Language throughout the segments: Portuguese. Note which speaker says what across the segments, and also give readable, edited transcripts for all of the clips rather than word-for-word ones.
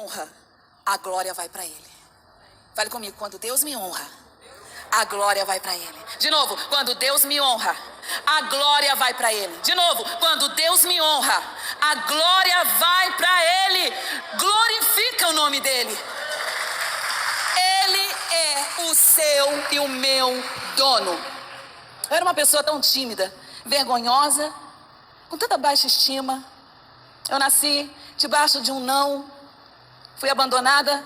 Speaker 1: honra, a glória vai para Ele. Fale comigo, quando Deus me honra, a glória vai para Ele. De novo, quando Deus me honra, a glória vai para Ele. De novo, quando Deus me honra, a glória vai para Ele. Glorifica o nome dEle. Ele é o seu e o meu dono. Eu era uma pessoa tão tímida, vergonhosa, com tanta baixa estima. Eu nasci debaixo de um não, fui abandonada,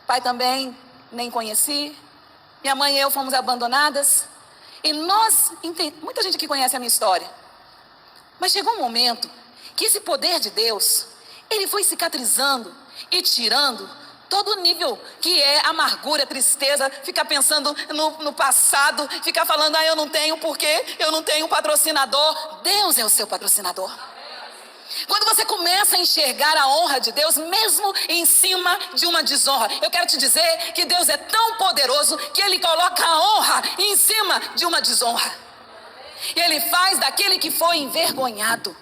Speaker 1: pai também nem conheci, minha mãe e eu fomos abandonadas, e muita gente aqui conhece a minha história, mas chegou um momento que esse poder de Deus, ele foi cicatrizando e tirando todo o nível que é amargura, tristeza, ficar pensando no passado, ficar falando, eu não tenho porque eu não tenho patrocinador. Deus é o seu patrocinador. Quando você começa a enxergar a honra de Deus, mesmo em cima de uma desonra, eu quero te dizer que Deus é tão poderoso que Ele coloca a honra em cima de uma desonra. E Ele faz daquele que foi envergonhado,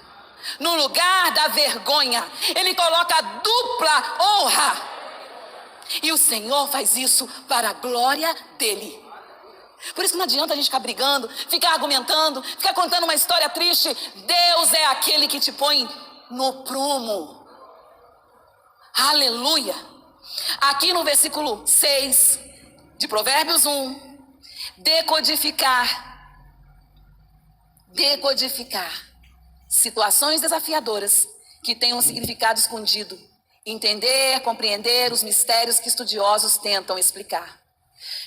Speaker 1: no lugar da vergonha, Ele coloca a dupla honra. E o Senhor faz isso para a glória dEle. Por isso que não adianta a gente ficar brigando, ficar argumentando, ficar contando uma história triste. Deus é aquele que te põe no prumo. Aleluia. Aqui no versículo 6 de Provérbios 1, decodificar situações desafiadoras que têm um significado escondido. Entender, compreender os mistérios que estudiosos tentam explicar.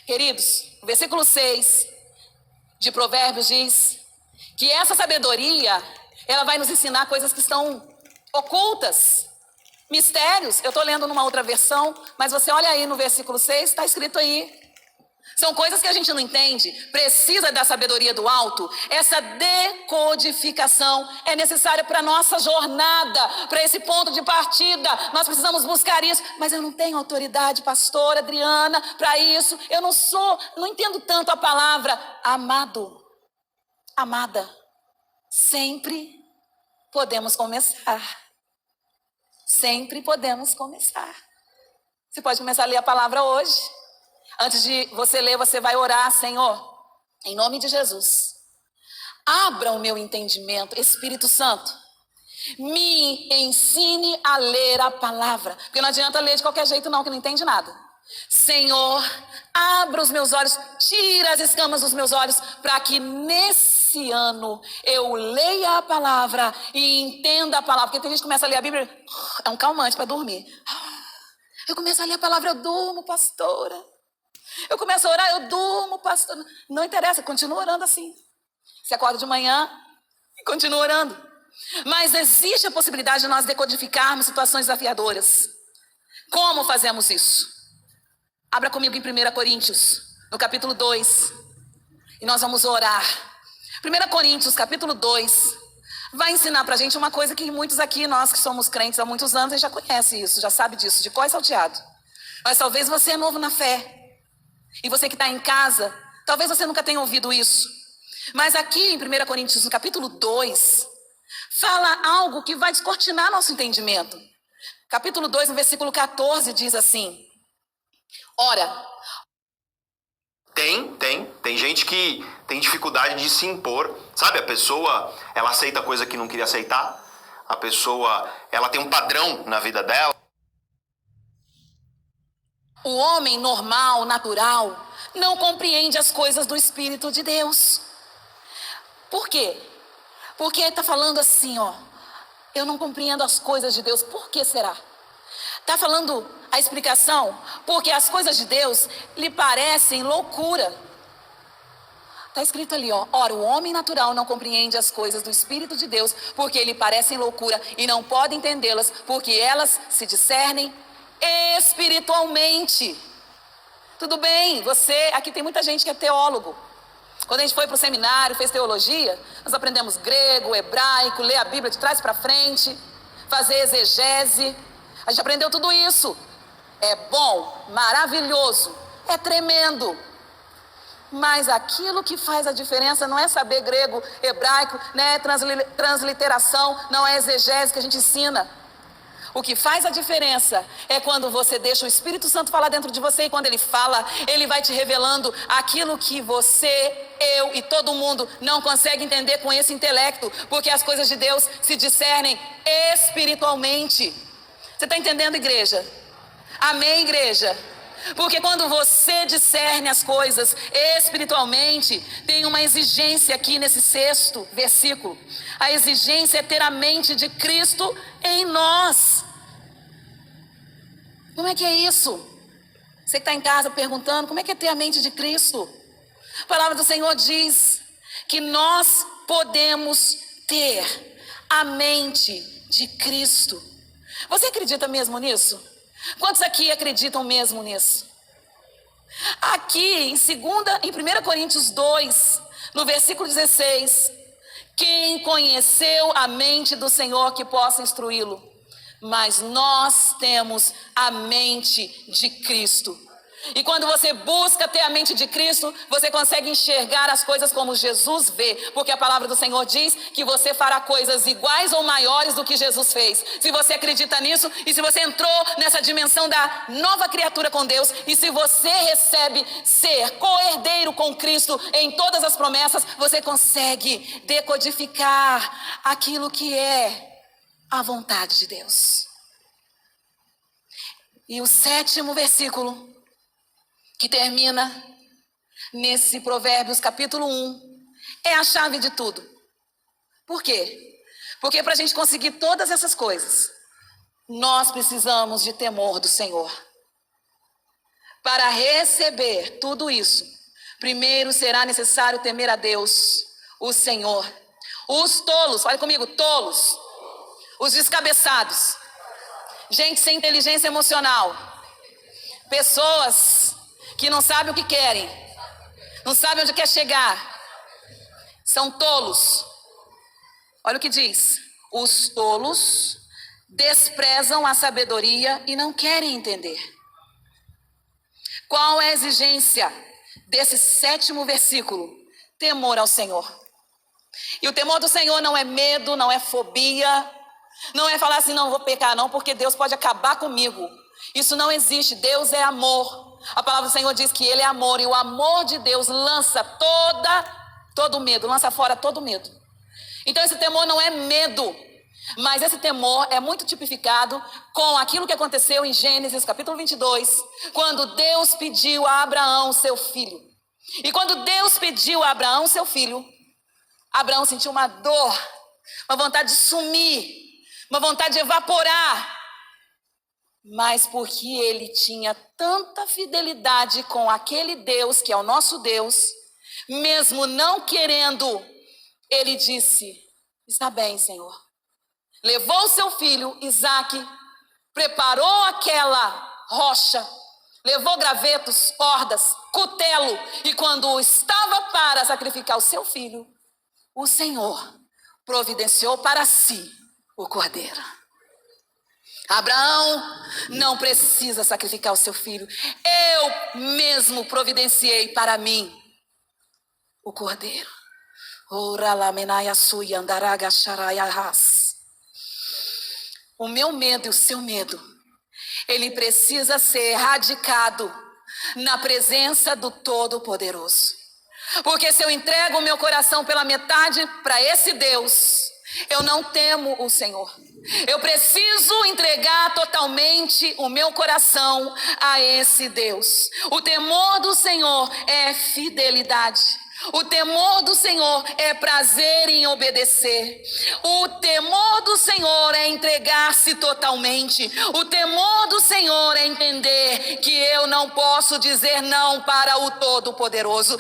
Speaker 1: Queridos, o versículo 6 de Provérbios diz que essa sabedoria, ela vai nos ensinar coisas que estão ocultas, mistérios. Eu estou lendo numa outra versão, mas você olha aí no versículo 6, está escrito aí. São coisas que a gente não entende, precisa da sabedoria do alto. Essa decodificação é necessária para a nossa jornada, para esse ponto de partida. Nós precisamos buscar isso, mas eu não tenho autoridade, pastora Adriana, para isso. Eu não entendo tanto a palavra amado, amada. Sempre podemos começar. Sempre podemos começar. Você pode começar a ler a palavra hoje. Antes de você ler, você vai orar, Senhor, em nome de Jesus. Abra o meu entendimento, Espírito Santo. Me ensine a ler a palavra. Porque não adianta ler de qualquer jeito não, que não entende nada. Senhor, abra os meus olhos, tira as escamas dos meus olhos, para que nesse ano eu leia a palavra e entenda a palavra. Porque tem gente que começa a ler a Bíblia, é um calmante para dormir. Eu começo a ler a palavra, eu durmo, pastora. Eu começo a orar, eu durmo, pastor. Não interessa, continua orando assim. Você acorda de manhã e continua orando. Mas existe a possibilidade de nós decodificarmos situações desafiadoras. Como fazemos isso? Abra comigo em 1 Coríntios, no capítulo 2. E nós vamos orar. 1 Coríntios, capítulo 2, vai ensinar pra gente uma coisa que muitos aqui, nós que somos crentes há muitos anos, a gente já conhece isso, já sabe disso, de cor e salteado. Mas talvez você é novo na fé. E você que está em casa, talvez você nunca tenha ouvido isso. Mas aqui em 1 Coríntios, no capítulo 2, fala algo que vai descortinar nosso entendimento. Capítulo 2, no versículo 14, diz assim: ora...
Speaker 2: Tem gente que tem dificuldade de se impor. Sabe, a pessoa, ela aceita coisa que não queria aceitar. A pessoa, ela tem um padrão na vida dela.
Speaker 1: O homem normal, natural, não compreende as coisas do Espírito de Deus. Por quê? Porque ele está falando assim, eu não compreendo as coisas de Deus. Por que será? Está falando a explicação, porque as coisas de Deus lhe parecem loucura. Está escrito ali, ora, o homem natural não compreende as coisas do Espírito de Deus, porque lhe parecem loucura e não pode entendê-las, porque elas se discernem espiritualmente. Tudo bem, aqui tem muita gente que é teólogo. Quando a gente foi para o seminário, fez teologia, nós aprendemos grego, hebraico, ler a Bíblia de trás para frente, fazer exegese. A gente aprendeu tudo isso. É bom, maravilhoso, é tremendo. Mas aquilo que faz a diferença não é saber grego, hebraico, não é transliteração, não é exegese que a gente ensina. O que faz a diferença é quando você deixa o Espírito Santo falar dentro de você, e quando ele fala, ele vai te revelando aquilo que você, eu e todo mundo não consegue entender com esse intelecto, porque as coisas de Deus se discernem espiritualmente. Você está entendendo, igreja? Amém, igreja? Porque quando você discerne as coisas espiritualmente, tem uma exigência aqui nesse 6º versículo. A exigência é ter a mente de Cristo em nós. Como é que é isso? Você que está em casa perguntando, como é que é ter a mente de Cristo? A palavra do Senhor diz que nós podemos ter a mente de Cristo. Você acredita mesmo nisso? Quantos aqui acreditam mesmo nisso? Aqui em 1 Coríntios 2, no versículo 16, quem conheceu a mente do Senhor que possa instruí-lo? Mas nós temos a mente de Cristo. E quando você busca ter a mente de Cristo, você consegue enxergar as coisas como Jesus vê, porque a palavra do Senhor diz que você fará coisas iguais ou maiores do que Jesus fez. Se você acredita nisso, e se você entrou nessa dimensão da nova criatura com Deus, e se você recebe ser co-herdeiro com Cristo em todas as promessas, você consegue decodificar aquilo que é a vontade de Deus. E o 7º versículo, que termina nesse Provérbios capítulo 1, é a chave de tudo. Por quê? Porque para a gente conseguir todas essas coisas, nós precisamos de temor do Senhor. Para receber tudo isso, primeiro será necessário temer a Deus, o Senhor. Os tolos, fale comigo, tolos. Os descabeçados. Gente sem inteligência emocional. Pessoas que não sabem o que querem, não sabem onde quer chegar, são tolos. Olha o que diz: os tolos desprezam a sabedoria e não querem entender. Qual é a exigência desse 7º versículo? Temor ao Senhor. E o temor do Senhor não é medo, não é fobia, não é falar assim, não vou pecar não, porque Deus pode acabar comigo. Isso não existe. Deus é amor. A palavra do Senhor diz que Ele é amor, e o amor de Deus lança todo medo, lança fora todo medo. Então esse temor não é medo, mas esse temor é muito tipificado com aquilo que aconteceu em Gênesis capítulo 22, quando Deus pediu a Abraão seu filho. E quando Deus pediu a Abraão seu filho, Abraão sentiu uma dor, uma vontade de sumir, uma vontade de evaporar. Mas porque ele tinha tanta fidelidade com aquele Deus, que é o nosso Deus, mesmo não querendo, ele disse: está bem, Senhor. Levou o seu filho, Isaque, preparou aquela rocha, levou gravetos, cordas, cutelo, e quando estava para sacrificar o seu filho, o Senhor providenciou para si o cordeiro. Abraão não precisa sacrificar o seu filho. Eu mesmo providenciei para mim o cordeiro. O meu medo e o seu medo, ele precisa ser erradicado na presença do Todo-Poderoso. Porque se eu entrego o meu coração pela metade para esse Deus, eu não temo o Senhor. Eu preciso entregar totalmente o meu coração a esse Deus. O temor do Senhor é fidelidade. O temor do Senhor é prazer em obedecer. O temor do Senhor é entregar-se totalmente. O temor do Senhor é entender que eu não posso dizer não para o Todo-Poderoso.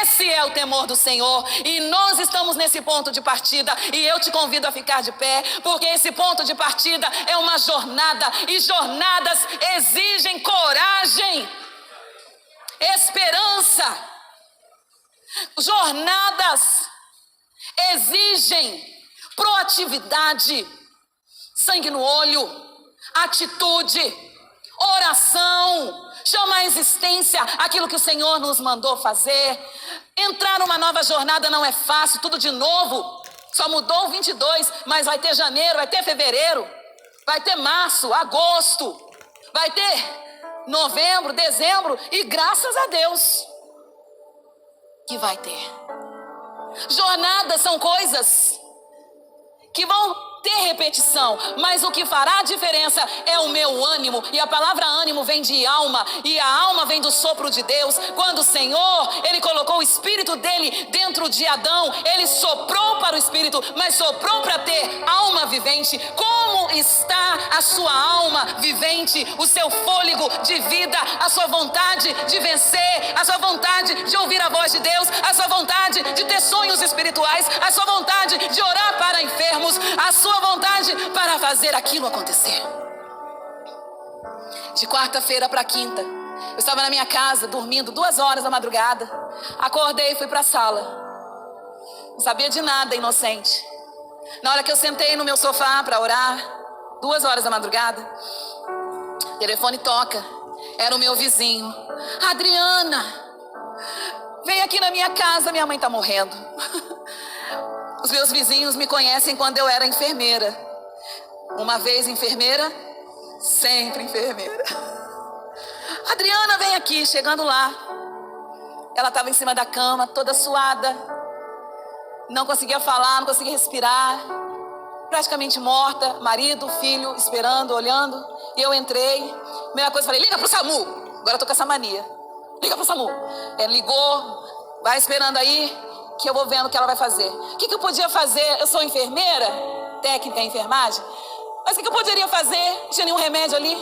Speaker 1: Esse é o temor do Senhor, e nós estamos nesse ponto de partida, e eu te convido a ficar de pé, porque esse ponto de partida é uma jornada, e jornadas exigem coragem, esperança. Jornadas exigem proatividade, sangue no olho, atitude, oração, chamar à existência aquilo que o Senhor nos mandou fazer. Entrar numa nova jornada não é fácil, tudo de novo. Só mudou o 22, mas vai ter janeiro, vai ter fevereiro. vai ter março, agosto, vai ter novembro, dezembro, e graças a Deus que vai ter. Jornadas são coisas que vão ter repetição, mas o que fará a diferença é o meu ânimo, e a palavra ânimo vem de alma, e a alma vem do sopro de Deus. Quando o Senhor, Ele colocou o Espírito dele dentro de Adão, Ele soprou para o Espírito, mas soprou para ter alma vivente. Como está a sua alma vivente, o seu fôlego de vida, a sua vontade de vencer, a sua vontade de ouvir a voz de Deus, a sua vontade de ter sonhos espirituais, a sua vontade de orar para enfermos, a sua vontade para fazer aquilo acontecer? De quarta-feira para quinta, eu estava na minha casa dormindo 2 horas da madrugada. Acordei e fui para a sala. Não sabia de nada, inocente. Na hora que eu sentei no meu sofá para orar, 2 horas da madrugada, o telefone toca. Era o meu vizinho. Adriana, vem aqui na minha casa, minha mãe está morrendo. Os meus vizinhos me conhecem quando eu era enfermeira. Uma vez enfermeira, sempre enfermeira. Adriana, vem aqui. Chegando lá, ela estava em cima da cama, toda suada. Não conseguia falar, não conseguia respirar. Praticamente morta. Marido, filho, esperando, olhando. E eu entrei. Primeira coisa, falei, liga pro SAMU. Agora eu tô com essa mania. Liga pro SAMU. Ligou, vai esperando aí, que eu vou vendo o que ela vai fazer. O que eu podia fazer? Eu sou enfermeira, técnica em enfermagem. Mas o que eu poderia fazer? Não tinha nenhum remédio ali.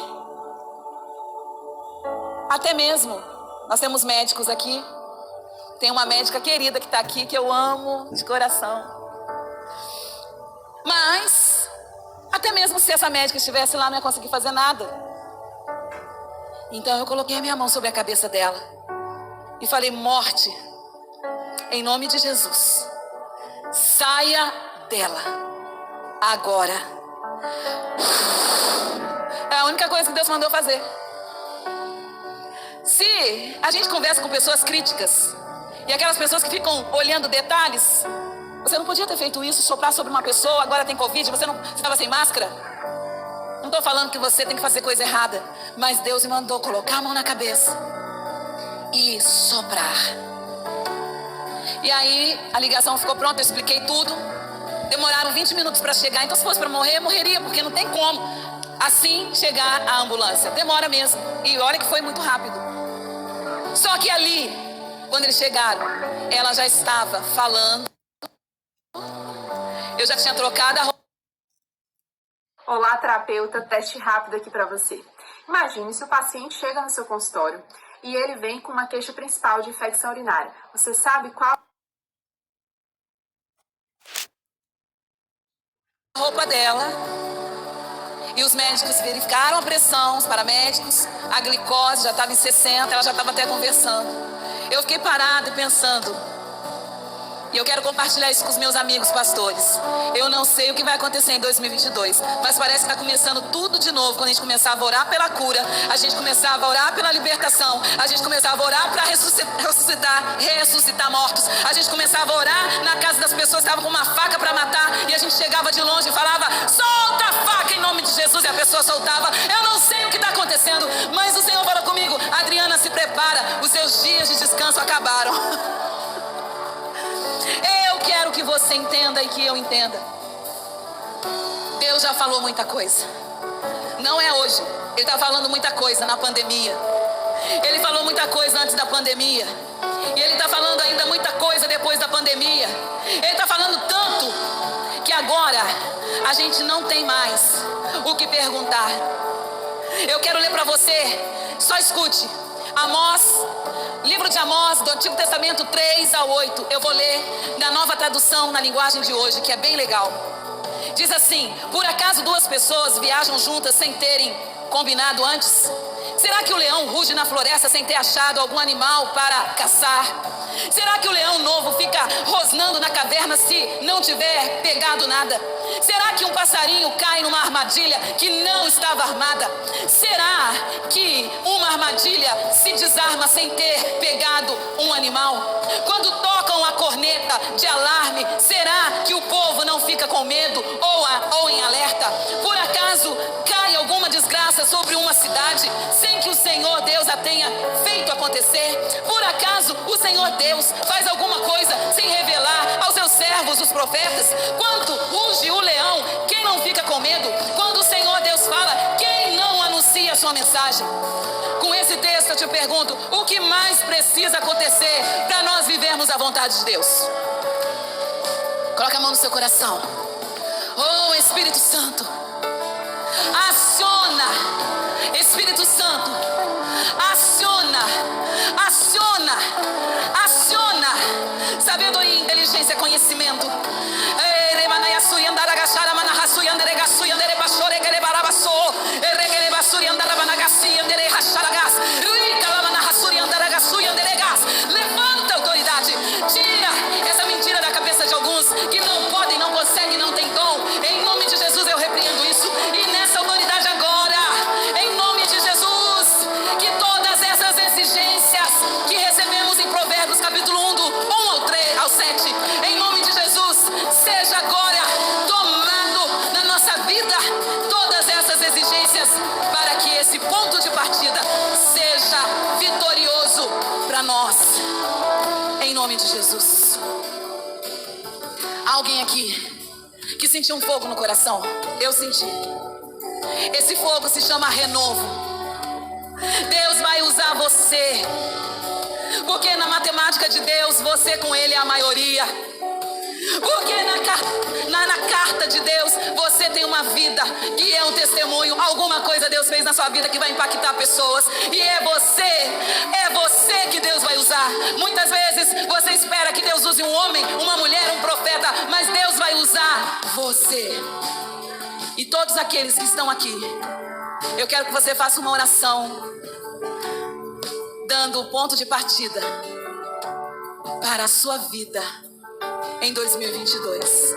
Speaker 1: Até mesmo, nós temos médicos aqui. Tem uma médica querida que está aqui, que eu amo de coração. Mas, até mesmo se essa médica estivesse lá, não ia conseguir fazer nada. Então eu coloquei a minha mão sobre a cabeça dela e falei, morte, em nome de Jesus, saia dela agora. É a única coisa que Deus mandou fazer. Se a gente conversa com pessoas críticas e aquelas pessoas que ficam olhando detalhes, você não podia ter feito isso, soprar sobre uma pessoa, agora tem Covid, você estava sem máscara. Não estou falando que você tem que fazer coisa errada, mas Deus me mandou colocar a mão na cabeça e soprar. E aí a ligação ficou pronta, eu expliquei tudo. Demoraram 20 minutos para chegar. Então se fosse para morrer, eu morreria, porque não tem como assim chegar a ambulância. Demora mesmo. E olha que foi muito rápido. Só que ali, quando eles chegaram, ela já estava falando. Eu já tinha trocado a roupa.
Speaker 3: Olá, terapeuta, teste rápido aqui para você. Imagine se o paciente chega no seu consultório e ele vem com uma queixa principal de infecção urinária. Você sabe qual
Speaker 1: A roupa dela. E os médicos verificaram a pressão, os paramédicos, a glicose já estava em 60, ela já estava até conversando. Eu fiquei parada e pensando, e eu quero compartilhar isso com os meus amigos pastores. Eu não sei o que vai acontecer em 2022, mas parece que está começando tudo de novo. Quando a gente começava a orar pela cura, a gente começava a orar pela libertação, a gente começava a orar para ressuscitar mortos, a gente começava a orar na casa das pessoas que estavam com uma faca para matar, e a gente chegava de longe e falava, solta a faca em nome de Jesus, e a pessoa soltava. Eu não sei o que está acontecendo, mas o Senhor falou comigo, Adriana, se prepara, os seus dias de descanso acabaram. Eu quero que você entenda e que eu entenda. Deus já falou muita coisa. Não é hoje. Ele está falando muita coisa na pandemia. Ele falou muita coisa antes da pandemia. E Ele está falando ainda muita coisa depois da pandemia. Ele está falando tanto que agora a gente não tem mais o que perguntar. Eu quero ler para você. Só escute. Amós, livro de Amós, do Antigo Testamento 3-8. Eu vou ler na nova tradução, na linguagem de hoje, que é bem legal. Diz assim, por acaso 2 pessoas viajam juntas sem terem combinado antes? Será que o leão ruge na floresta sem ter achado algum animal para caçar? Será que o leão novo fica rosnando na caverna se não tiver pegado nada? Será que um passarinho cai numa armadilha que não estava armada? Será que uma armadilha se desarma sem ter pegado um animal? Quando tocam a corneta de alarme, será que o povo não fica com medo ou em alerta? Por acaso sobre uma cidade sem que o Senhor Deus a tenha feito acontecer? Por acaso o Senhor Deus faz alguma coisa sem revelar aos seus servos, os profetas? Quando ruge o leão, quem não fica com medo? Quando o Senhor Deus fala, quem não anuncia a sua mensagem? Com esse texto eu te pergunto, o que mais precisa acontecer para nós vivermos a vontade de Deus? Coloque a mão no seu coração. Oh, Espírito Santo, aciona, Espírito Santo, aciona, aciona, aciona, sabedoria, inteligência, conhecimento. Levanta a autoridade, tira essa mentira da cabeça de alguns que não podem, não conseguem, não têm dom. Em nome de Jesus eu repreendo isso. E nessa autoridade agora, em nome de Jesus, que todas essas exigências que recebemos em Provérbios capítulo 1, do 1 ao 7, em nome de Jesus, seja agora tomado na nossa vida todas essas exigências, para que esse ponto de partida seja vitorioso para nós, em nome de Jesus. Alguém aqui que sentiu um fogo no coração? Eu senti. Esse fogo se chama renovo. Deus vai usar você, porque na matemática de Deus, você com Ele é a maioria. Porque na carta de Deus, você tem uma vida que é um testemunho. Alguma coisa Deus fez na sua vida que vai impactar pessoas. E é você que Deus vai usar. Muitas vezes você espera que Deus use um homem, uma mulher, um profeta, mas Deus vai usar você. E todos aqueles que estão aqui, eu quero que você faça uma oração, dando o ponto de partida para a sua vida em 2022.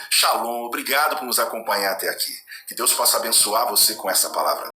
Speaker 4: Shalom, obrigado por nos acompanhar até aqui. Que Deus possa abençoar você com essa palavra.